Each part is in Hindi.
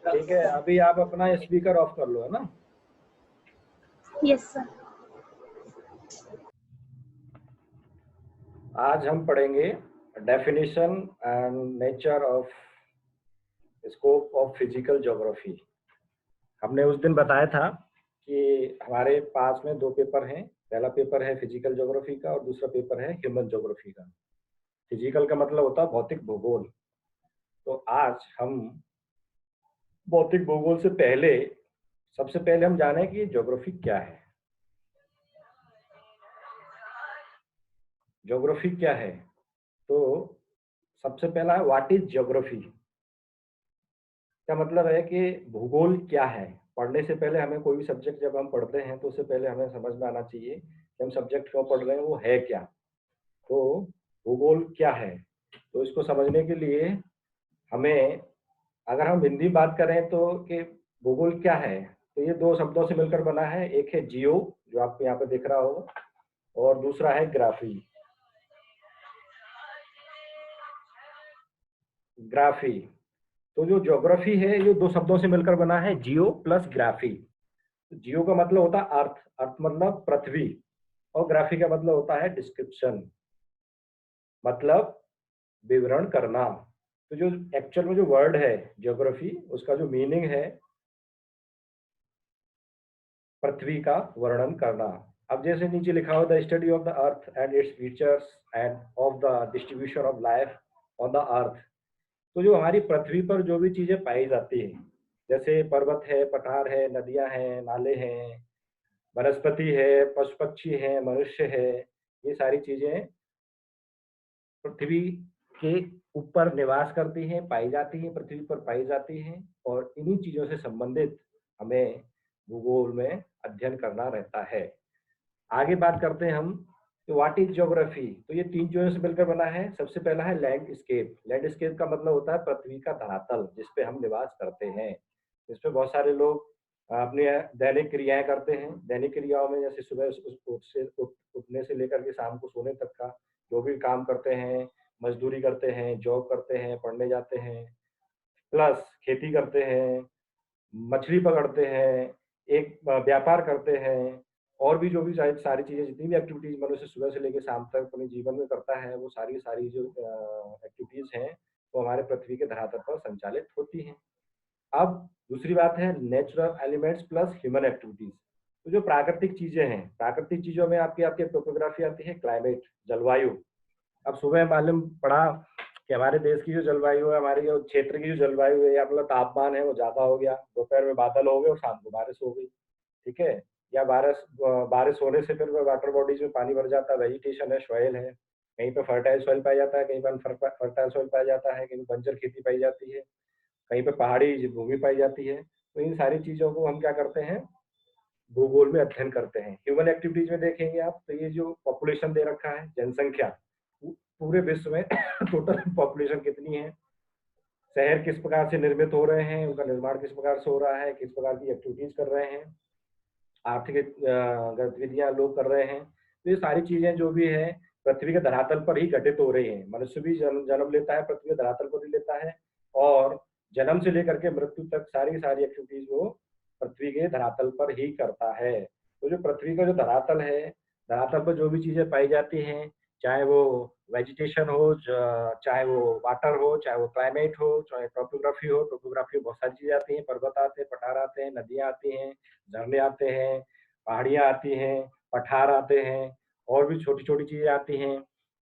ठीक है, अभी आप अपना स्पीकर ऑफ कर लो, है ना। Yes sir. आज हम पढ़ेंगे definition and nature of scope of physical geography. हमने उस दिन बताया था कि हमारे पास में दो पेपर हैं। पहला पेपर है फिजिकल ज्योग्राफी का और दूसरा पेपर है ह्यूमन ज्योग्राफी का। फिजिकल का मतलब होता है भौतिक भूगोल। तो आज हम भौतिक भूगोल से पहले सबसे पहले हम जाने कि ज्योग्राफी क्या है। ज्योग्राफी क्या है, तो सबसे पहला है व्हाट इज ज्योग्राफी। का मतलब है कि भूगोल क्या है। पढ़ने से पहले हमें कोई भी सब्जेक्ट जब हम पढ़ते हैं तो उससे पहले हमें समझ में आना चाहिए कि हम सब्जेक्ट क्यों पढ़ रहे हैं, वो है क्या। तो भूगोल क्या है, तो इसको समझने के लिए हमें, अगर हम हिंदी बात करें तो कि भूगोल क्या है, तो ये दो शब्दों से मिलकर बना है। एक है जियो, जो आपको यहाँ पे दिख रहा होगा, और दूसरा है ग्राफी। ग्राफी, तो जो ज्योग्राफी है ये दो शब्दों से मिलकर बना है, जियो प्लस ग्राफी। जियो का मतलब होता है अर्थ, अर्थ मतलब पृथ्वी, और ग्राफी का मतलब होता है डिस्क्रिप्शन, मतलब विवरण करना। तो जो एक्चुअल में जो वर्ड है ज्योग्राफी, उसका जो मीनिंग है पृथ्वी का वर्णन करना। अब जैसे नीचे लिखा हुआ the study of the earth and its features end of the distribution of life on the earth. तो जो हमारी पृथ्वी पर जो भी चीजें पाई जाती हैं, जैसे पर्वत है, पठार है, नदियां हैं, नाले हैं, वनस्पति है, पशु पक्षी है, मनुष्य है, ये सारी चीजें पृथ्वी के ऊपर निवास करती हैं, पाई जाती हैं, पृथ्वी पर पाई जाती हैं। और इन्हीं चीजों से संबंधित हमें भूगोल में अध्ययन करना रहता है। आगे बात करते हैं हम कि व्हाट इज ज्योग्राफी। तो ये तीन चीजों से मिलकर बना है। सबसे पहला है लैंडस्केप। लैंडस्केप का मतलब होता है पृथ्वी का धरातल, जिसपे हम निवास करते हैं, जिसपे बहुत सारे लोग अपनी दैनिक क्रियाएं करते हैं। दैनिक क्रियाओं में जैसे सुबह उठने से लेकर के शाम को सोने तक का जो भी काम करते हैं, मजदूरी करते हैं, जॉब करते हैं, पढ़ने जाते हैं, प्लस खेती करते हैं, मछली पकड़ते हैं, एक व्यापार करते हैं, और भी जो भी सारी सारी चीजें, जितनी भी एक्टिविटीज मनुष्य सुबह से लेकर शाम तक अपने जीवन में करता है, वो सारी सारी जो एक्टिविटीज हैं वो हमारे पृथ्वी के धरातल पर संचालित होती हैं। अब दूसरी बात है natural elements plus human activities. तो जो प्राकृतिक चीजें हैं, प्राकृतिक चीजों में आपकी आपकी टोपोग्राफी आती है, क्लाइमेट, जलवायु। अब सुबह मालूम पड़ा कि हमारे देश की जो जलवायु है, हमारे जो क्षेत्र की जो जलवायु है, या मतलब तापमान है वो ज्यादा हो गया, दोपहर में बादल हो गए और शाम को बारिश हो गई। ठीक है, या बारिश बारिश होने से फिर वाटर बॉडीज में पानी भर जाता है, वेजिटेशन है, सॉइल है, कहीं पे फर्टाइल सॉइल पाया जाता है, कहीं पर फर्टाइल सॉइल पाया जाता है, कहीं बंजर खेती पाई जाती है, कहीं पे पहाड़ी भूमि पाई जाती है। तो इन सारी चीजों को हम क्या करते हैं, भूगोल में अध्ययन करते हैं। ह्यूमन एक्टिविटीज में देखेंगे आप, तो ये जो पॉपुलेशन दे रखा है, जनसंख्या, पूरे विश्व में टोटल पॉपुलेशन कितनी है, शहर किस प्रकार से निर्मित हो रहे हैं, उनका निर्माण किस प्रकार से हो रहा है, किस प्रकार की एक्टिविटीज कर रहे हैं, आर्थिक गतिविधियां लोग कर रहे हैं। तो ये सारी चीजें जो भी है पृथ्वी के धरातल पर ही घटित हो रही है। मनुष्य भी जन्म लेता है पृथ्वी के धरातल पर ही लेता है, और जन्म से लेकर के मृत्यु तक सारी सारी एक्टिविटीज वो पृथ्वी के धरातल पर ही करता है। तो जो पृथ्वी का जो धरातल है, धरातल पर जो भी चीजें पाई जाती हैं, चाहे वो वेजिटेशन हो, चाहे वो वाटर हो, चाहे वो क्लाइमेट हो, चाहे टोपोग्राफी हो। टोपोग्राफी में बहुत सारी चीजें आती हैं, पर्वत आते हैं, पठार आते हैं, नदियां आती हैं, झरने आते हैं, पहाड़ियाँ आती हैं, पठार आते हैं, और भी छोटी छोटी चीजें आती हैं।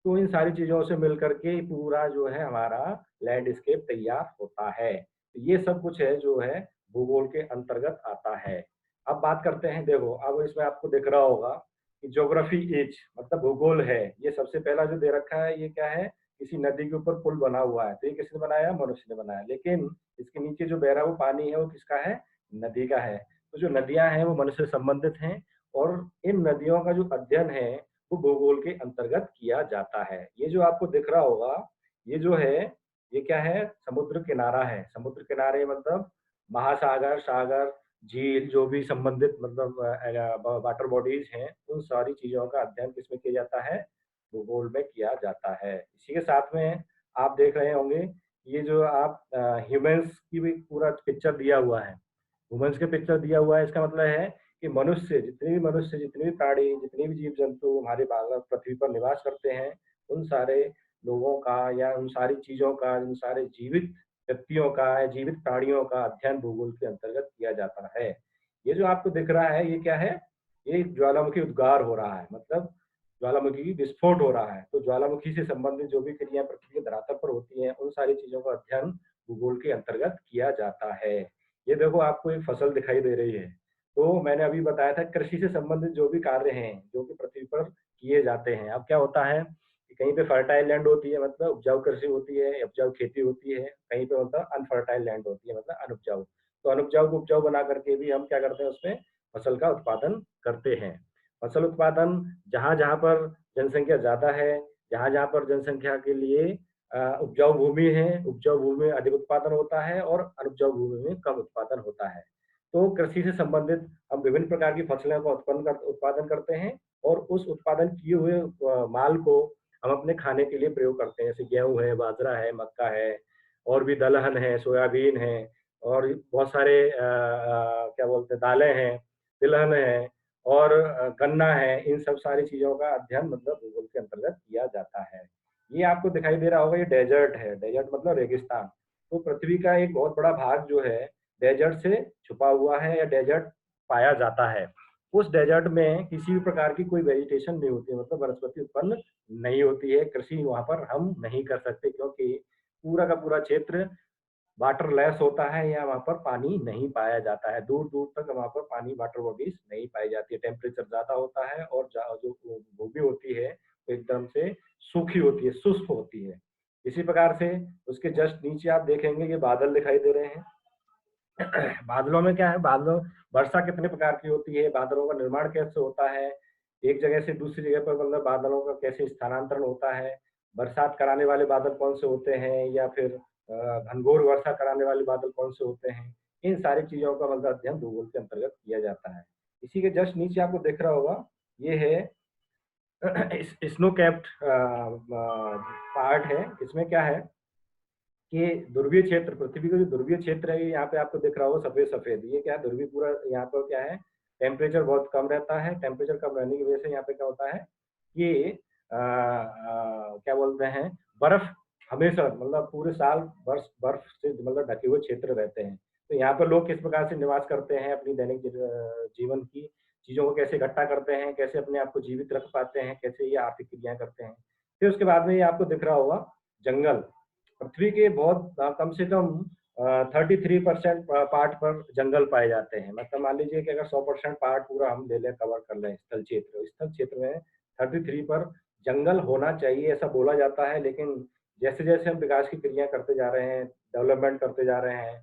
तो इन सारी चीजों से मिलकर के पूरा जो है हमारा लैंडस्केप तैयार होता है। तो ये सब कुछ है जो है भूगोल के अंतर्गत आता है। अब बात करते हैं, देखो अब इसमें आपको दिख रहा होगा कि ज्योग्राफी इज मतलब भूगोल है। ये सबसे पहला जो दे रखा है, ये क्या है, किसी नदी के ऊपर पुल बना हुआ है। तो ये किसने बनाया, मनुष्य ने बनाया। लेकिन इसके नीचे जो बह रहा वो पानी है, वो किसका है, नदी का है। तो जो नदियां हैं वो मनुष्य से संबंधित हैं, और इन नदियों का जो अध्ययन है वो भूगोल के अंतर्गत किया जाता है। ये जो आपको दिख रहा होगा, ये जो है, ये क्या है, समुद्र किनारा है। समुद्र किनारे मतलब महासागर, सागर, झील, जो भी संबंधित मतलब वाटर बॉडीज हैं, उन सारी चीजों का अध्ययन किसमें किया जाता है, भूगोल में किया जाता है। इसी के साथ में आप देख रहे होंगे ये जो आप ह्यूमन्स की भी पूरा पिक्चर दिया हुआ है, ह्यूमन्स के पिक्चर दिया हुआ है, इसका मतलब है कि मनुष्य, जितने भी प्राणी, जितने भी जीव-जंतु हमारे भारत पृथ्वी पर निवास करते हैं, उन सारे लोगों का या उन सारी चीज़ों का, उन सारे जीवित व्यक्तियों का या जीवित प्राणियों का अध्ययन भूगोल के अंतर्गत किया जाता है। ये जो आपको दिख रहा है, ये क्या है? ये ज्वालामुखी उद्गार हो रहा है, मतलब ज्वालामुखी विस्फोट हो रहा है। तो ज्वालामुखी से संबंधित जो भी क्रिया पृथ्वी के धरातल पर होती हैं, उन सारी चीज़ों का अध्ययन भूगोल के अंतर्गत किया जाता है। ये देखो आपको एक फसल दिखाई दे रही है। तो मैंने अभी बताया था कृषि से संबंधित जो भी कार्य हैं, जो कि पृथ्वी पर किए जाते हैं। अब क्या होता है कि कहीं पे फर्टाइल लैंड होती है, मतलब उपजाऊ कृषि होती है, उपजाऊ खेती होती है, कहीं पे मतलब अनफर्टाइल लैंड होती है, मतलब अनुपजाऊ। तो अनुपजाऊ को उपजाऊ बना करके भी हम क्या करते हैं, उसमें फसल का उत्पादन करते हैं। फसल उत्पादन जहाँ-जहाँ पर जनसंख्या ज़्यादा है, जहाँ-जहाँ पर जनसंख्या के लिए उपजाऊ भूमि है, उपजाऊ भूमि में अधिक उत्पादन होता है और अनुपजाऊ भूमि में कम उत्पादन होता है। तो कृषि से संबंधित हम विभिन्न प्रकार की फसलों का उत्पादन करते हैं और उस उत्पादन किए हुए माल को हम अपने खाने के लिए प्रयोग करते हैं। जैसे गेहूँ है, बाजरा है, मक्का है और भी दलहन है, सोयाबीन है और बहुत सारे क्या बोलते हैं दालें हैं, तिलहन है और गन्ना है। इन सब सारी चीज़ों का अध्ययन मतलब भूगोल के अंतर्गत किया जाता है। ये आपको दिखाई दे रहा होगा, ये डेज़र्ट है, डेज़र्ट मतलब रेगिस्तान। तो पृथ्वी का एक बहुत बड़ा भाग जो है डेज़र्ट से छुपा हुआ है या डेज़र्ट पाया जाता है। उस डेज़र्ट में किसी भी प्रकार की कोई वेजिटेशन नहीं होती है, मतलब वनस्पति उत्पन्न नहीं होती है। कृषि वहाँ पर हम नहीं कर सकते क्योंकि पूरा का पूरा क्षेत्र वाटरलेस होता है या वहाँ पर पानी नहीं पाया जाता है। दूर-दूर तक वहाँ पर पानी वाटर बॉडीज़ नहीं पाई जाती है। टेम्परेचर ज़्यादा होता है और जो भूमि होती है, वो एकदम से सूखी होती है, शुष्क होती है। इसी प्रकार से उसके जस्ट नीचे आप देखेंगे कि बादल दिखाई दे रहे हैं। बादलों में क्या है, बादलों वर्षा कितने प्रकार की होती है, बादलों का निर्माण कैसे होता है, एक जगह से दूसरी जगह पर मतलब बादलों का कैसे स्थानांतरण होता है, बरसात कराने वाले बादल कौन से होते हैं या फिर घनघोर वर्षा कराने वाले बादल कौन से होते हैं, इन सारी चीज़ों का मतलब अध्ययन भूगोल के अंतर्गत किया जाता है। इसी के जस्ट नीचे आपको दिख रहा होगा, ये है स्नो कैप्ड पार्ट है। इसमें क्या है कि ध्रुवीय क्षेत्र, पृथ्वी का जो ध्रुवीय क्षेत्र है, ये यहाँ पे आपको दिख रहा होगा सफ़ेद-सफ़ेद। ये क्या है, ध्रुवीय पूरा यहाँ पर क्या है, टेम्परेचर बहुत कम रहता है। टेम्परेचर कम रहने की वजह से यहाँ पे क्या होता है कि क्या बोलते हैं, बर्फ हमेशा मतलब पूरे साल बर्फ से मतलब ढके हुए क्षेत्र रहते हैं। तो यहाँ पर लोग किस प्रकार से निवास करते हैं, अपनी दैनिक जीवन की चीज़ों को कैसे इकट्ठा करते हैं, कैसे अपने आप को जीवित रख पाते हैं, कैसे ये आर्थिक क्रियाएँ करते हैं। फिर उसके बाद में ये आपको दिख रहा होगा जंगल। पृथ्वी के बहुत कम से कम 33% पार्ट पर जंगल पाए जाते हैं। मतलब मान लीजिए कि अगर 100% पार्ट पूरा हम ले लें, कवर कर लें स्थल क्षेत्र में 33 पर जंगल होना चाहिए, ऐसा बोला जाता है। लेकिन जैसे-जैसे हम विकास की क्रिया करते जा रहे हैं, डेवलपमेंट करते जा रहे हैं,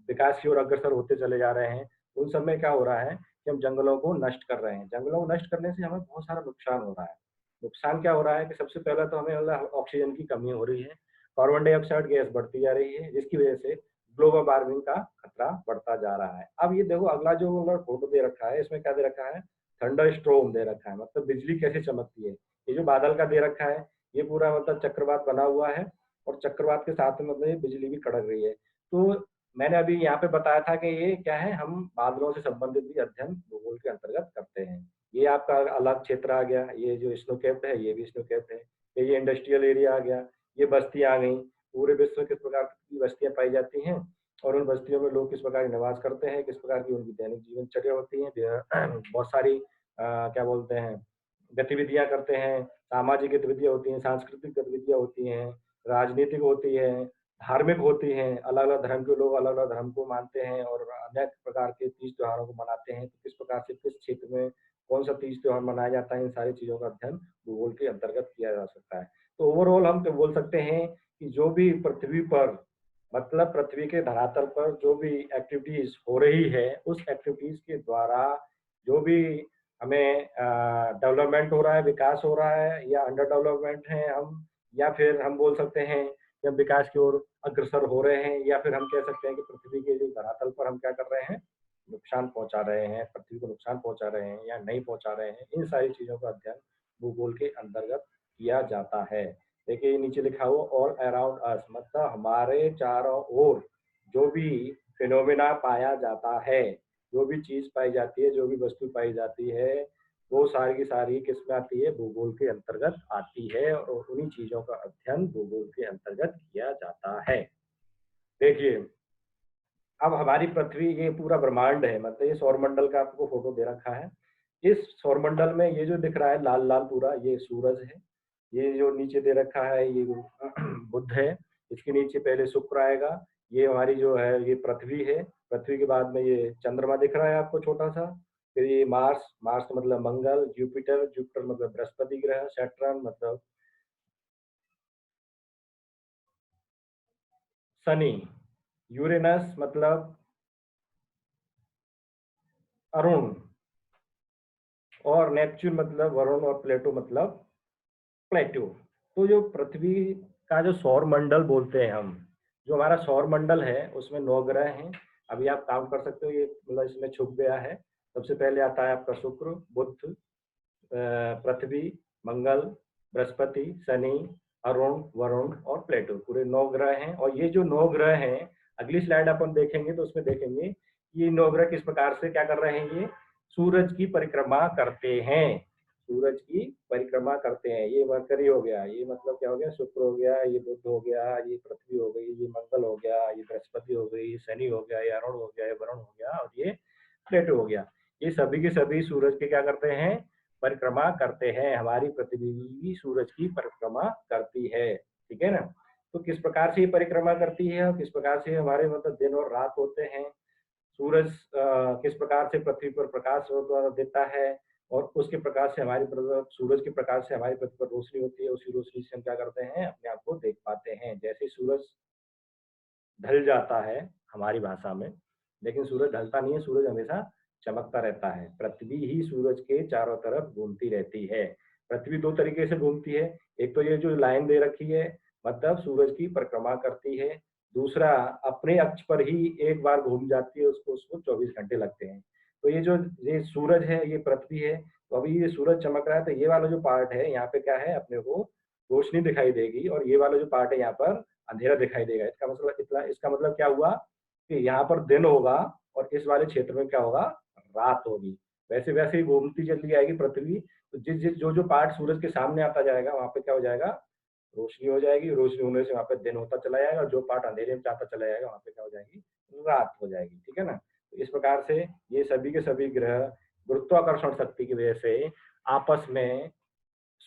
विकास की ओर अग्रसर होते चले जा रहे हैं, उन सब में क्या हो रहा है कि हम जंगलों को नष्ट कर रहे हैं। जंगलों को नष्ट करने से हमें बहुत सारा नुकसान हो रहा है। नुकसान क्या हो रहा है कि सबसे पहले तो हमें मतलब ऑक्सीजन की कमी हो रही है। कार्बन डाइऑक्साइड गैस बढ़ती जा रही है, जिसकी वजह से ग्लोबल वार्मिंग का खतरा बढ़ता जा रहा है। अब ये देखो अगला जो उन्होंने फोटो दे रखा है, इसमें क्या दे रखा है, थंडर स्टॉर्म दे रखा है, मतलब बिजली कैसे चमकती है। ये जो बादल का दे रखा है, ये पूरा मतलब चक्रवात बना हुआ है और चक्रवात के साथ में मतलब ये बिजली भी कड़क रही है। तो मैंने अभी यहाँ पे बताया था कि ये क्या है, हम बादलों से संबंधित भी अध्ययन भूगोल के अंतर्गत करते हैं। ये आपका अलग क्षेत्र आ गया, ये जो स्नो कैप्ड है, ये भी स्नो कैप्ड है। ये इंडस्ट्रियल एरिया आ गया, ये बस्तियाँ आ गई। पूरे विश्व में किस प्रकार की बस्तियाँ पाई जाती हैं और उन बस्तियों में लोग किस प्रकार निवास करते हैं, किस प्रकार की उनकी दैनिक जीवनचर्या होती है। बहुत सारी क्या बोलते हैं, गतिविधियाँ करते हैं, सामाजिक गतिविधियाँ होती हैं, सांस्कृतिक गतिविधियाँ होती हैं, राजनीतिक होती है, धार्मिक होती हैं। अलग-अलग धर्म के लोग अलग-अलग धर्म को मानते हैं और अनेक प्रकार के तीज त्योहारों को मनाते हैं। तो किस प्रकार से किस क्षेत्र में कौन-सा तीज त्योहार मनाया जाता है, इन सारी चीज़ों का अध्ययन भूगोल के अंतर्गत किया जा सकता है। तो ओवरऑल हम तो बोल सकते हैं कि जो भी पृथ्वी पर मतलब पृथ्वी के धरातल पर जो भी एक्टिविटीज़ हो रही है, उस एक्टिविटीज़ के द्वारा जो भी हमें डेवलपमेंट हो रहा है, विकास हो रहा है या अंडर डेवलपमेंट हैं हम, या फिर हम बोल सकते हैं कि हम विकास की ओर अग्रसर हो रहे हैं, या फिर हम कह सकते हैं कि पृथ्वी के जो धरातल पर हम क्या कर रहे हैं, नुकसान पहुँचा रहे हैं, पृथ्वी को नुकसान पहुँचा रहे हैं या नहीं पहुँचा रहे हैं। इन सारी चीज़ों का अध्ययन भूगोल के अंतर्गत किया जाता है। देखिए नीचे लिखा हुआ ऑल अराउंड अस, मतलब हमारे चारों ओर जो भी फिनोमिना पाया जाता है, जो भी चीज पाई जाती है, जो भी वस्तु पाई जाती है, वो सारी की सारी किस में आती है? भूगोल के अंतर्गत आती है, और उन्हीं चीजों का अध्ययन भूगोल के अंतर्गत किया जाता है। देखिए अब हमारी पृथ्वी, ये पूरा ब्रह्मांड है, मतलब ये सौरमंडल का आपको फोटो दे रखा है। इस सौरमंडल में ये जो दिख रहा है लाल लाल पूरा, ये सूरज है। ये जो नीचे दे रखा है ये बुध है। इसके नीचे पहले शुक्र आएगा। ये हमारी जो है ये पृथ्वी है। पृथ्वी के बाद में ये चंद्रमा दिख रहा है आपको छोटा सा। फिर ये मार्स, मार्स का मतलब मंगल, जुपिटर, जुपिटर मतलब बृहस्पति ग्रह, सैटर्न मतलब शनि, यूरेनस मतलब अरुण, और नेपच्यून मतलब वरुण, और प्लेटो मतलब प्लेटो। तो जो पृथ्वी का जो सौर मंडल बोलते हैं हम, जो हमारा सौर मंडल है उसमें 9 ग्रह हैं। अभी आप काउंट कर सकते हो, ये मतलब इसमें छुप गया है। सबसे पहले आता है आपका शुक्र, बुध, पृथ्वी, मंगल, बृहस्पति, शनि, अरुण, वरुण और प्लेटो, पूरे 9 ग्रह हैं। और ये जो 9 ग्रह हैं, अगली स्लाइड अपन देखेंगे तो उसमें देखेंगे ये 9 ग्रह किस प्रकार से क्या कर रहे हैं। ये सूरज की परिक्रमा करते हैं, सूरज की परिक्रमा करते हैं। ये मरकरी हो गया, ये मतलब क्या हो गया, शुक्र हो गया, ये बुध हो गया, ये पृथ्वी हो गई, ये मंगल हो गया, ये बृहस्पति हो गई, ये शनि हो गया, ये अरुण हो गया, ये वरुण हो गया, और ये प्लेटो हो गया। ये सभी के सभी सूरज के क्या करते हैं? परिक्रमा करते हैं। हमारी पृथ्वी भी सूरज की परिक्रमा करती है, ठीक है ना। तो किस प्रकार से ये परिक्रमा करती है और किस प्रकार से हमारे मतलब दिन और रात होते हैं, सूरज किस प्रकार से पृथ्वी पर प्रकाश देता है, और उसके प्रकाश से हमारी सूरज के प्रकाश से हमारी पृथ्वी पर रोशनी होती है, उसी रोशनी से हम क्या करते हैं? अपने आप को देख पाते हैं। जैसे सूरज ढल जाता है हमारी भाषा में, लेकिन सूरज ढलता नहीं है, सूरज हमेशा चमकता रहता है। पृथ्वी ही सूरज के चारों तरफ घूमती रहती है। पृथ्वी 2 तरीके से घूमती है। एक तो ये जो लाइन दे रखी है, मतलब सूरज की परिक्रमा करती है। दूसरा, अपने अक्ष पर ही एक बार घूम जाती है, उसको उसको 24 घंटे लगते हैं। तो ये सूरज है, ये पृथ्वी है। तो अभी ये सूरज चमक रहा है, तो ये वाला जो पार्ट है यहाँ पे क्या है, अपने को रोशनी दिखाई देगी, और ये वाला जो पार्ट है यहाँ पर अंधेरा दिखाई देगा। इसका मतलब क्या हुआ कि यहाँ पर दिन होगा और इस वाले क्षेत्र में क्या होगा? रात होगी। वैसे वैसे ही घूमती चली जाएगी पृथ्वी। तो जिस जिस जो जो पार्ट सूरज के सामने आता जाएगा वहां पे क्या हो जाएगा? रोशनी हो जाएगी। रोशनी होने से वहां पे दिन होता चला जाएगा, और जो पार्ट अंधेरे में जाता चला जाएगा वहां पे क्या हो जाएगी? रात हो जाएगी, ठीक है ना। तो इस प्रकार से ये सभी के सभी ग्रह गुरुत्वाकर्षण शक्ति की वजह से आपस में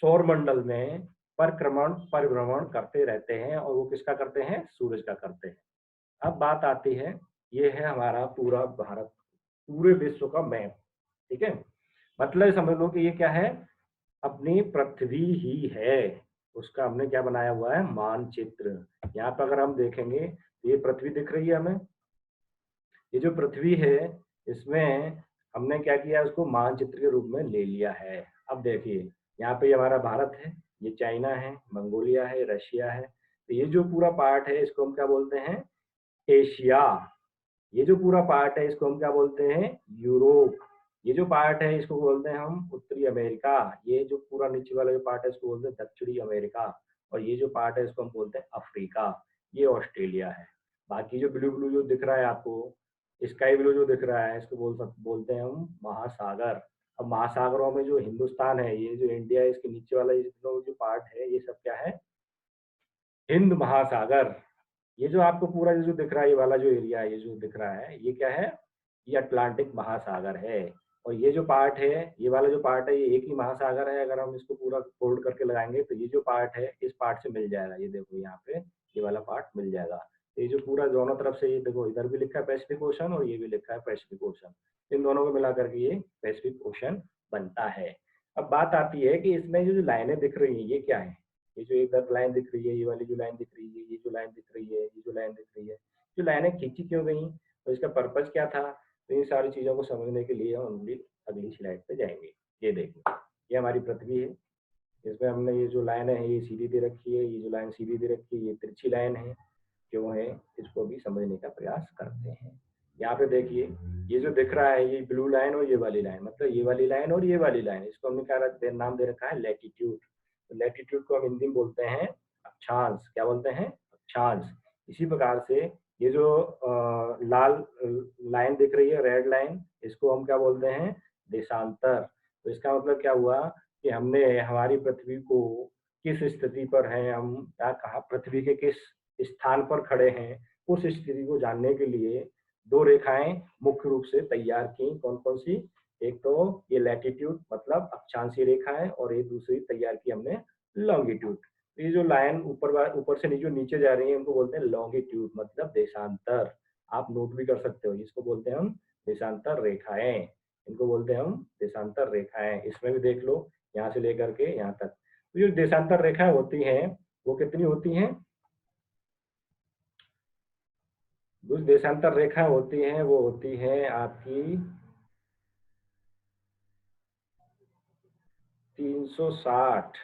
सौर मंडल में परिभ्रमण करते रहते हैं, और वो किसका करते हैं? सूरज का करते हैं। अब बात आती है, ये है हमारा पूरा भारत, पूरे विश्व का मैप, ठीक है। मतलब समझ लो कि ये क्या है? अपनी पृथ्वी ही है, उसका हमने क्या बनाया हुआ है? मानचित्र। यहाँ पर अगर हम देखेंगे तो ये पृथ्वी दिख रही है हमें। ये जो पृथ्वी है, इसमें हमने क्या किया, उसको मानचित्र के रूप में ले लिया है। अब देखिए यहाँ पे हमारा भारत है, ये चाइना है, मंगोलिया है, रशिया है। तो ये जो पूरा पार्ट है इसको हम क्या बोलते हैं? एशिया। ये जो पूरा पार्ट है इसको हम क्या बोलते हैं? यूरोप। ये जो पार्ट है इसको बोलते हैं हम उत्तरी अमेरिका। ये जो पूरा नीचे वाला जो पार्ट है इसको बोलते हैं दक्षिणी अमेरिका। और ये जो पार्ट है इसको हम बोलते हैं अफ्रीका। ये ऑस्ट्रेलिया है। बाकी जो ब्लू ब्लू जो दिख रहा है आपको, स्काई ब्लू जो दिख रहा है, इसको बोलते हैं हम महासागर। अब महासागरों में जो हिंदुस्तान है, ये जो इंडिया है, इसके नीचे वाला जो पार्ट है ये सब क्या है? हिंद महासागर। ये जो आपको पूरा जो दिख रहा है, ये वाला जो एरिया है, ये जो दिख रहा है, ये क्या है? ये अटलांटिक महासागर है। और ये जो पार्ट है, ये वाला जो पार्ट है, ये एक ही महासागर है। अगर हम इसको पूरा फोल्ड करके लगाएंगे तो ये जो पार्ट है इस पार्ट से मिल जाएगा। ये देखो यहाँ पे ये वाला पार्ट मिल जाएगा। तो ये जो पूरा दोनों तरफ से, ये देखो इधर भी लिखा है पैसिफिक ओशन और ये भी लिखा है पैसिफिक ओशन। इन दोनों को मिला करके ये पैसिफिक ओशन बनता है। अब बात आती है कि इसमें जो लाइनें दिख रही है ये क्या है? ये जो इधर लाइन दिख रही है, ये वाली जो लाइन दिख रही है, ये जो लाइन दिख रही है, ये जो लाइन दिख रही है, जो लाइनें खींची क्यों गई और इसका पर्पज क्या था? तो इन सारी चीजों को समझने के लिए हम अगली स्लाइड पे जाएंगे। ये देखिए, ये हमारी पृथ्वी है। इसमें हमने ये जो लाइन है ये सीधी दे रखी है, ये जो लाइन सीधी दे रखी है, ये तिरछी लाइन है। क्यों है? इसको भी समझने का प्रयास करते हैं। यहाँ पे देखिए, ये जो दिख रहा है ये ब्लू लाइन और ये वाली लाइन, मतलब ये वाली लाइन और ये वाली लाइन, इसको हमने क्या नाम दे रखा है? लैटिट्यूड। तो लैटिट्यूड को हम हिंदी में बोलते हैं अक्षांश, क्या बोलते हैं, अक्षांश। इसी प्रकार से ये जो लाल लाइन दिख रही है, रेड लाइन, इसको हम क्या बोलते हैं, देशांतर। तो इसका मतलब क्या हुआ कि हमने हमारी पृथ्वी को किस स्थिति पर है, हम क्या कहा, पृथ्वी के किस स्थान पर खड़े हैं, उस स्थिति को जानने के लिए दो रेखाएं मुख्य रूप से तैयार की। कौन कौन सी, एक तो ये लैटिट्यूड मतलब अक्षांशीय रेखा है, और एक दूसरी तैयार की हमने लॉन्गिट्यूड। ये जो लाइन ऊपर से जो नीचे जा रही है, इनको बोलते हैं लॉन्गिट्यूड मतलब देशांतर। आप नोट भी कर सकते हो, इसको बोलते हैं हम देशांतर रेखाएं, इनको बोलते हैं हम देशांतर रेखाएं। इसमें भी देख लो, यहाँ से लेकर के यहाँ तक। तो जो देशांतर रेखाएं होती हैं वो कितनी होती हैं, जो देशांतर रेखाएं होती हैं वो होती है आपकी 360,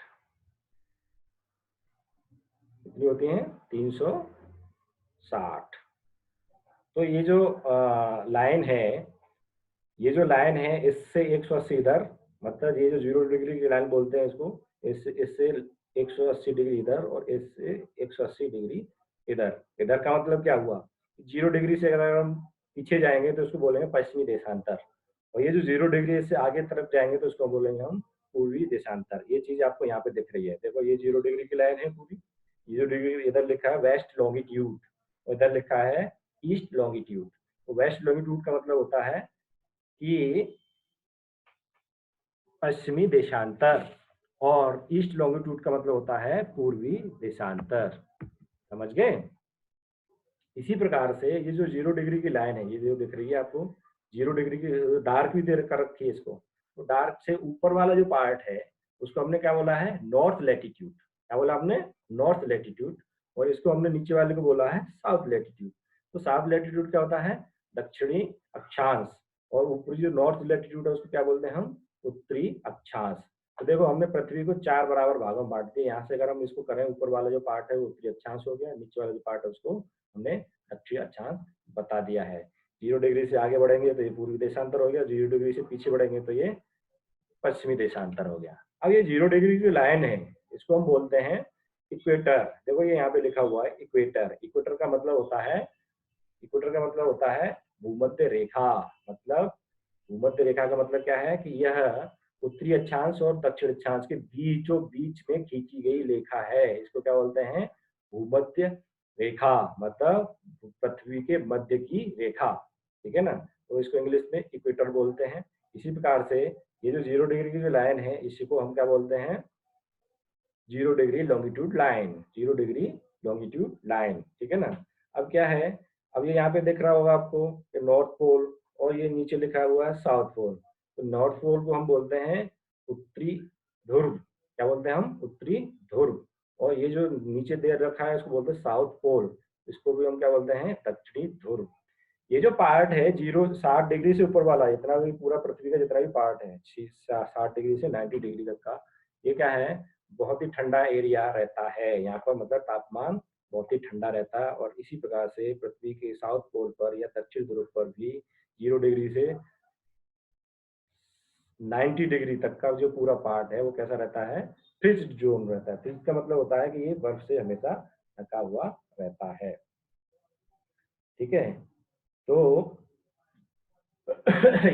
कितनी होती हैं, 360। तो ये जो लाइन है, ये जो लाइन है इससे 180 इधर, मतलब ये जो 0 डिग्री की लाइन बोलते हैं इसको, इससे 180 डिग्री इधर, और इससे 180 डिग्री इधर। इधर का मतलब क्या हुआ, 0 डिग्री से अगर हम पीछे जाएंगे तो उसको बोलेंगे पश्चिमी देशांतर, और ये जो 0 डिग्री से आगे तरफ जाएंगे तो उसको बोलेंगे हम पूर्वी देशांतर। ये चीज आपको यहाँ पे दिख रही है, देखो ये 0 डिग्री की लाइन है पूरी, 0 डिग्री इधर लिखा है वेस्ट लॉन्गिट्यूड, और इधर लिखा है ईस्ट लॉन्गिट्यूड। तो वेस्ट लॉन्गिट्यूड का मतलब होता है कि पश्चिमी देशांतर, और ईस्ट लॉन्गिट्यूड का मतलब होता है पूर्वी देशांतर। समझ गए। इसी प्रकार से ये जो 0 डिग्री की लाइन है, ये जो दिख रही है आपको, 0 डिग्री की डार्क भी दे कर रखी है इसको, तो डार्क से ऊपर वाला जो पार्ट है उसको हमने क्या बोला है, नॉर्थ लैटिट्यूड। क्या बोला हमने, नॉर्थ लैटिट्यूड। और इसको हमने नीचे वाले को बोला है साउथ लैटिट्यूड। तो साउथ लैटिट्यूड क्या होता है, दक्षिणी अक्षांश, और ऊपरी जो नॉर्थ लैटिट्यूड है उसको क्या बोलते हैं हम, उत्तरी अक्षांश। तो देखो हमने पृथ्वी को 4 बराबर भागों में बांट दिया। यहाँ से अगर हम इसको करें, ऊपर वाला जो पार्ट है वो उत्तरी अक्षांश हो गया, नीचे वाला जो पार्ट है उसको हमने दक्षिण अक्षांश बता दिया है। 0 डिग्री से आगे बढ़ेंगे तो ये पूर्वी देशांतर हो गया, 0 डिग्री से पीछे बढ़ेंगे तो ये पश्चिमी देशांतर हो गया। अब ये 0 डिग्री की लाइन है, इसको हम बोलते हैं इक्वेटर। देखो ये यहाँ पे लिखा हुआ है इक्वेटर। इक्वेटर का मतलब होता है, इक्वेटर का मतलब होता है भूमध्य रेखा। मतलब भूमध्य रेखा का मतलब क्या है कि यह उत्तरी अक्षांश और दक्षिण अक्षांश के बीचों बीच में खींची गई रेखा है। इसको क्या बोलते हैं, भूमध्य रेखा, मतलब पृथ्वी के मध्य की रेखा। ठीक है ना, तो इसको इंग्लिश में इक्वेटर बोलते हैं। इसी प्रकार से ये जो 0 डिग्री की जो लाइन है इसी को हम क्या बोलते हैं, 0 degree longitude line, 0 degree longitude line. ठीक है ना। अब क्या है, अब ये यहाँ पे दिख रहा होगा आपको ये नॉर्थ पोल, और ये नीचे लिखा हुआ है साउथ पोल। तो नॉर्थ पोल को हम बोलते हैं उत्तरी ध्रुव। क्या बोलते हैं हम, उत्तरी ध्रुव। और ये जो नीचे दे रखा है इसको बोलते हैं साउथ पोल, इसको भी हम क्या बोलते हैं, दक्षिणी ध्रुव। ये जो पार्ट है 60 डिग्री से ऊपर वाला, इतना भी पूरा पृथ्वी का जितना भी पार्ट है 60 डिग्री से 90 डिग्री तक का, ये क्या है, बहुत ही ठंडा एरिया रहता है यहाँ पर, मतलब तापमान बहुत ही ठंडा रहता है। और इसी प्रकार से पृथ्वी के साउथ पोल पर या दक्षिण ध्रुव पर भी 0 डिग्री से 90 डिग्री तक का जो पूरा पार्ट है वो कैसा रहता है, फ्रिज्ड जोन रहता है। फ्रिज का मतलब होता है कि ये बर्फ से हमेशा ढका हुआ रहता है। ठीक है, तो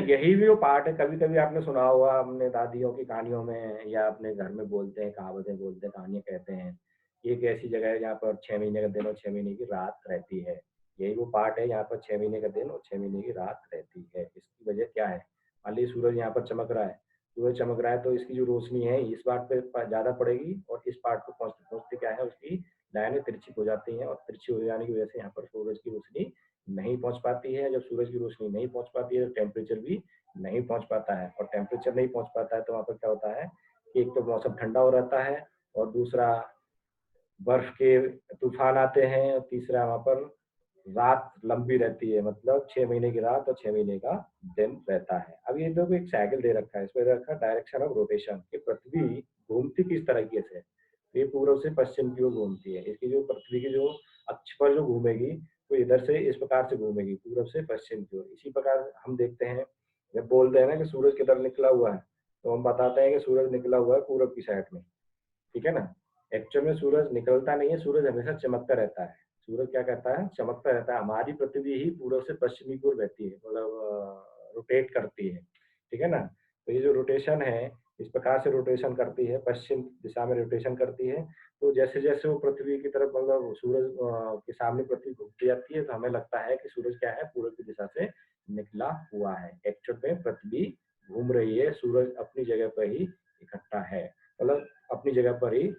यही भी वो पार्ट है। कभी कभी आपने सुना होगा अपने दादियों की कहानियों में, या अपने घर में बोलते हैं, कहावतें बोलते हैं, कहानियां कहते हैं, ये एक ऐसी जगह है जहाँ पर 6 महीने का दिन और 6 महीने की रात रहती है। यही वो पार्ट है, यहाँ पर 6 महीने का दिन और 6 महीने की रात रहती है। इसकी वजह क्या है, मान लीजिए सूरज यहाँ पर चमक रहा है, सूरज चमक रहा है तो इसकी जो रोशनी है इस पार्ट पे ज्यादा पड़ेगी, और इस पार्ट पे पहुंचते पहुंचते क्या है, उसकी लाइनें तिरछी हो जाती हैं, और तिरछी हो जाने की वजह से यहाँ पर सूरज की रोशनी नहीं पहुंच पाती है। जब सूरज की रोशनी नहीं पहुंच पाती है तो टेम्परेचर भी नहीं पहुंच पाता है, और टेम्परेचर नहीं पहुंच पाता है तो वहां पर क्या होता है कि एक तो मौसम ठंडा हो रहता है, और दूसरा बर्फ के तूफान आते हैं, और तीसरा वहां पर रात लंबी रहती है, मतलब 6 महीने की रात और 6 महीने का दिन रहता है। अब ये देखो एक साइकिल दे रखा है, इसमें रखा डायरेक्शन ऑफ रोटेशन, कि पृथ्वी घूमती किस तरीके से, ये पूर्व से पश्चिम की ओर घूमती है। इसकी जो पृथ्वी की जो अक्ष पर जो घूमेगी तो इधर से इस प्रकार से घूमेगी, पूरब से पश्चिम की ओर। इसी प्रकार हम देखते हैं, जब बोलते हैं ना कि सूरज किधर निकला हुआ है, तो हम बताते हैं कि सूरज निकला हुआ है पूरब की साइड में। ठीक है ना। एक्चुअल में सूरज निकलता नहीं है, सूरज हमेशा चमकता रहता है। सूरज क्या करता है, चमकता रहता है। हमारी पृथ्वी ही पूर्व से पश्चिमी की ओर बहती है, मतलब रोटेट करती है, ठीक है ना। तो ये जो रोटेशन है, इस प्रकार से रोटेशन करती है, पश्चिम दिशा में रोटेशन करती है। तो जैसे जैसे वो पृथ्वी की तरफ, मतलब सूरज के सामने पृथ्वी घूमती जाती है, तो हमें लगता है कि सूरज क्या है, पूर्व की दिशा से निकला हुआ है। एक्चुअल में पृथ्वी घूम रही है, सूरज अपनी जगह पर ही इकट्ठा है, मतलब अपनी जगह पर ही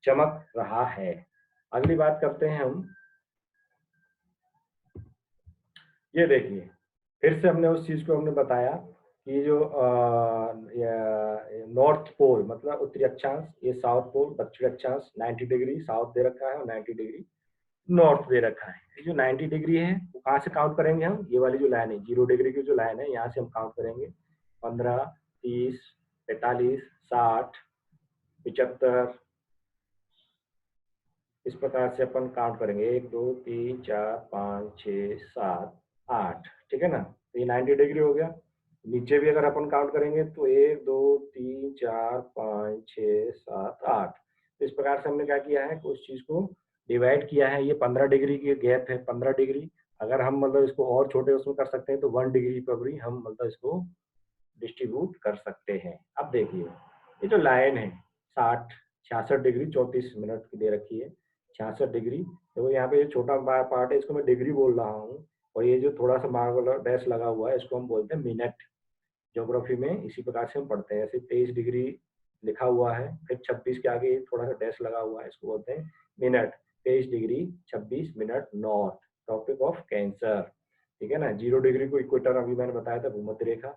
चमक रहा है। अगली बात करते हैं हम, ये देखिए, फिर से हमने उस चीज को हमने बताया कि जो नॉर्थ पोल मतलब उत्तरी अक्षांश, ये साउथ पोल दक्षिण अक्षांश 90 डिग्री साउथ दे रखा है और 90 डिग्री नॉर्थ दे रखा है। ये जो 90 डिग्री है वो कहाँ से काउंट करेंगे हम, ये वाली जो लाइन है 0 डिग्री की जो लाइन है, यहाँ से हम काउंट करेंगे 15, 30, 45, 60, 75, इस प्रकार से अपन काउंट करेंगे 1 2 3 4 5 6 7 8, ठीक है ना। तो ये 90 डिग्री हो गया। नीचे भी अगर अपन काउंट करेंगे तो 1 2 3 4 5 6 7 8। तो इस प्रकार से हमने क्या किया है, उस चीज को डिवाइड किया है। ये 15 डिग्री की गैप है, 15 डिग्री। अगर हम मतलब इसको और छोटे उसमें कर सकते हैं तो 1 डिग्री पर भी हम मतलब इसको डिस्ट्रीब्यूट कर सकते हैं। अब देखिए, ये जो लाइन है 60 66 डिग्री 34 मिनट की दे रखी है, 66 डिग्री। तो यहाँ पे ये छोटा पार्ट है, इसको मैं डिग्री बोल रहा हूँ, और ये जो थोड़ा सा मार्क डैश लगा हुआ है, इसको हम बोलते हैं मिनट। ज्योग्राफी में इसी प्रकार से हम पढ़ते हैं। ऐसे 23 डिग्री लिखा हुआ है, फिर 26 के आगे थोड़ा सा डैश लगा हुआ है, इसको बोलते हैं minute. 23 degree 26 minute north, tropic of cancer, ठीक है ना। 0 डिग्री को इक्वेटर अभी मैंने बताया था, भूमध्य रेखा।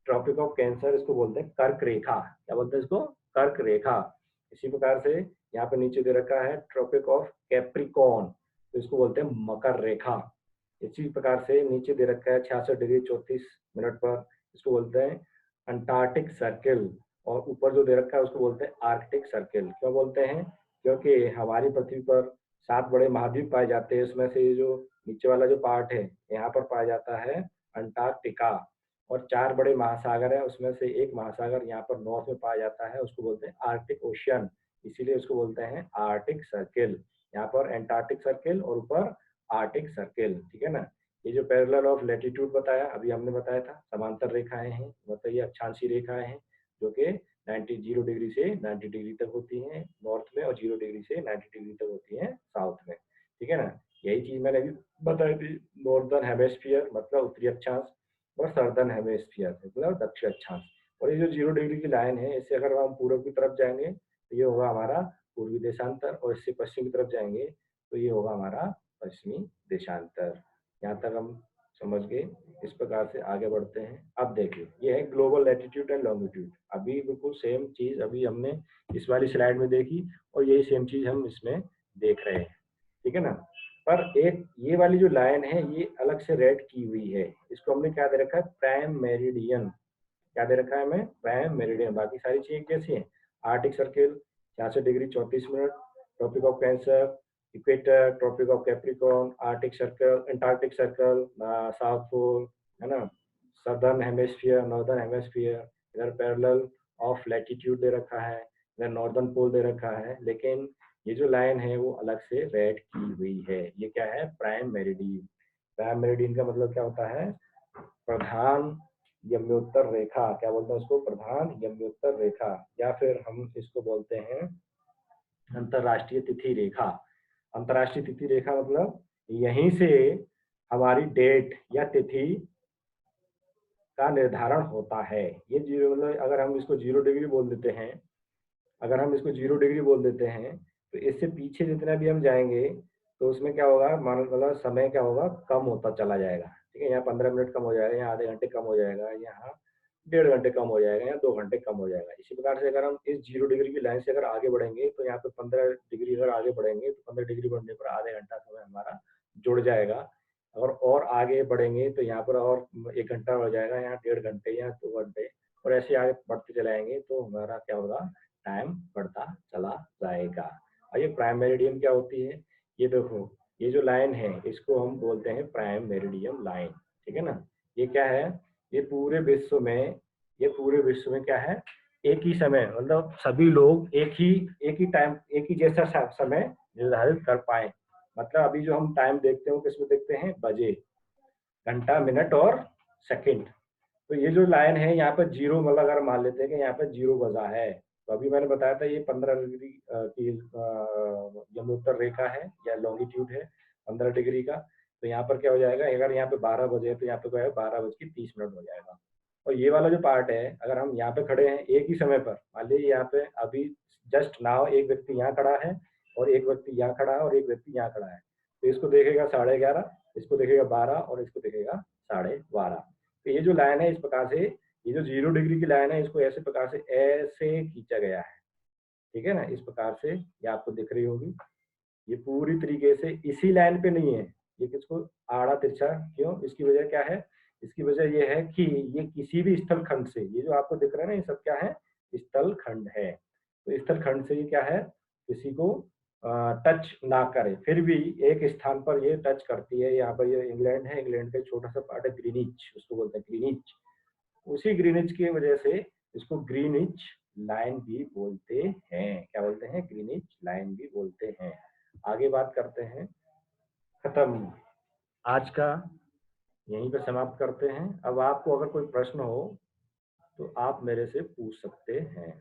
ट्रॉपिक ऑफ कैंसर इसको बोलते हैं कर्क रेखा, क्या बोलते हैं इसको, कर्क रेखा। इसी प्रकार से यहाँ पे नीचे दे रखा है ट्रॉपिक ऑफ कैप्रिकॉन, तो इसको बोलते हैं मकर रेखा। इसी प्रकार से नीचे दे रखा है 66 डिग्री 34 मिनट पर, इसको बोलते हैं अंटार्कटिक सर्किल। और ऊपर जो दे रखा है उसको बोलते हैं आर्कटिक सर्किल। क्यों बोलते हैं, क्योंकि हमारी पृथ्वी पर 7 बड़े महाद्वीप पाए जाते हैं, उसमें से ये जो नीचे वाला जो पार्ट है यहाँ पर पाया जाता है अंटार्कटिका। और 4 बड़े महासागर है, उसमें से एक महासागर यहाँ पर नॉर्थ में पाया जाता है, उसको बोलते हैं आर्कटिक ओशियन, इसीलिए उसको बोलते हैं आर्कटिक सर्किल। यहाँ पर एंटार्कटिक सर्किल और ऊपर आर्कटिक सर्किल, ठीक है ना। ये जो पैरेलल ऑफ लैटिट्यूड बताया, अभी हमने बताया था, समांतर रेखाएं हैं, मतलब ये अक्षांशीय रेखाएं हैं, जो कि 0 डिग्री से 90 डिग्री तक होती हैं नॉर्थ में, और 0 डिग्री से 90 डिग्री तक होती हैं साउथ में, ठीक है ना। यही चीज मैंने अभी बताई थी। नॉर्दर्न हेमिस्फीयर मतलब उत्तरी अक्षांश, और सर्दर्न हेमिस्फीयर मतलब दक्षिण अक्षांश। और ये जो 0 डिग्री की लाइन है, इससे अगर हम पूर्व की तरफ जाएंगे तो ये होगा हमारा पूर्वी देशांतर, और इससे पश्चिम की तरफ जाएंगे तो ये होगा हमारा पश्चिमी देशांतर। यहाँ तक हम समझ गए। इस प्रकार से आगे बढ़ते हैं। अब देखिए, ये है ग्लोबल लैटिट्यूड एंड लॉन्गिट्यूड। अभी बिल्कुल सेम चीज अभी हमने इस वाली स्लाइड में देखी, और यही सेम चीज हम इसमें देख रहे हैं, ठीक है ना। पर एक ये वाली जो लाइन है ये अलग से रेड की हुई है, इसको हमने क्या दे रखा है, प्राइम मेरिडियन। क्या दे रखा है हमें, प्राइम मेरिडियन। बाकी सारी चीजें कैसी हैं, arctic circle 66 degree 34 minute, tropic of cancer, equator, tropic of capricorn, arctic circle, antarctic circle, south pole, है ना, सदर्न हेमिस्फीयर, नॉर्दर्न हेमिस्फीयर। इधर पैरेलल ऑफ लैटिट्यूड दे रखा है, इधर नॉर्दर्न पोल दे रखा है, लेकिन ये जो लाइन है वो अलग से रेड की हुई है। ये क्या है, प्राइम मेरिडियन। प्राइम मेरिडियन का मतलब क्या होता है, प्रधान यम्योत्तर रेखा। क्या बोलते हैं उसको, प्रधान यम्योत्तर रेखा, या फिर हम इसको बोलते हैं अंतरराष्ट्रीय तिथि रेखा। अंतरराष्ट्रीय तिथि रेखा मतलब यहीं से हमारी डेट या तिथि का निर्धारण होता है। ये जीरो, मतलब अगर हम इसको 0 डिग्री बोल देते हैं, अगर हम इसको 0 डिग्री बोल देते हैं, तो इससे पीछे जितना भी हम जाएंगे तो उसमें क्या होगा, मान मतलब समय क्या होगा, कम होता चला जाएगा, ठीक है। यहाँ 15 मिनट कम हो जाएगा, यहाँ आधे घंटे कम हो जाएगा, यहाँ 1.5 घंटे कम हो जाएगा, या 2 घंटे कम हो जाएगा। इसी प्रकार से अगर हम इस 0 डिग्री की लाइन से अगर आगे बढ़ेंगे तो यहाँ पे 15 डिग्री अगर आगे बढ़ेंगे तो 15 डिग्री बढ़ने पर आधे घंटा समय हमारा जुड़ जाएगा। और आगे बढ़ेंगे तो यहाँ पर और 1 घंटा हो जाएगा, यहाँ 1.5 घंटे या 2 घंटे, और ऐसे आगे बढ़ते चलाएंगे तो हमारा क्या होगा, टाइम बढ़ता चला जाएगा। और ये प्राइम मेरिडियन क्या होती है, ये देखो, ये जो लाइन है इसको हम बोलते हैं प्राइम मेरिडियन लाइन, ठीक है ना। ये क्या है, ये पूरे विश्व में, ये पूरे विश्व में क्या है, एक ही समय, मतलब सभी लोग एक ही टाइम, एक ही जैसा समय निर्धारित कर पाए। मतलब अभी जो हम टाइम देखते हैं, किसमें देखते हैं? बजे, घंटा, मिनट और सेकंड। तो ये जो लाइन है यहाँ पर जीरो, मतलब अगर मान लेते हैं कि यहाँ पे जीरो बजा है, तो अभी मैंने बताया था ये 15 डिग्री की जन्मोत्तर रेखा है या लॉन्गिट्यूड है 15 डिग्री का। तो यहाँ पर क्या हो जाएगा, अगर यहाँ पे 12 बजे है तो यहाँ पे क्या है, 12:30 हो जाएगा। और ये वाला जो पार्ट है, अगर हम यहाँ पे खड़े हैं एक ही समय पर, मान लीजिए यहाँ पे अभी जस्ट नाउ एक व्यक्ति यहाँ खड़ा है और एक व्यक्ति यहाँ खड़ा है और एक व्यक्ति यहाँ खड़ा है, तो इसको देखेगा 11:30, इसको देखेगा 12 और इसको देखेगा 12:30। तो ये जो लाइन है इस प्रकार से, ये जो 0 डिग्री की लाइन है इसको ऐसे प्रकार से ऐसे खींचा गया है, ठीक है ना? इस प्रकार से ये आपको दिख रही होगी। ये पूरी तरीके से इसी लाइन पे नहीं है, ये किसको आड़ा तिरछा क्यों? इसकी वजह क्या है? इसकी वजह ये है कि ये किसी भी स्थल खंड से, ये जो आपको दिख रहा है ना, ये सब क्या है? स्थल खंड है। तो स्थल खंड से ये क्या है? किसी को टच ना करे, फिर भी एक स्थान पर ये टच करती है। यहाँ पर ये इंग्लैंड है, इंग्लैंड का छोटा सा पार्ट है ग्रीनिच, उसको बोलते हैं ग्रीनिच। उसी ग्रीनिच की वजह से इसको ग्रीनिच लाइन भी बोलते हैं। क्या बोलते हैं? ग्रीनिच लाइन भी बोलते हैं। आगे बात करते हैं। खत्म, आज का यहीं पे समाप्त करते हैं। अब आपको अगर कोई प्रश्न हो तो आप मेरे से पूछ सकते हैं।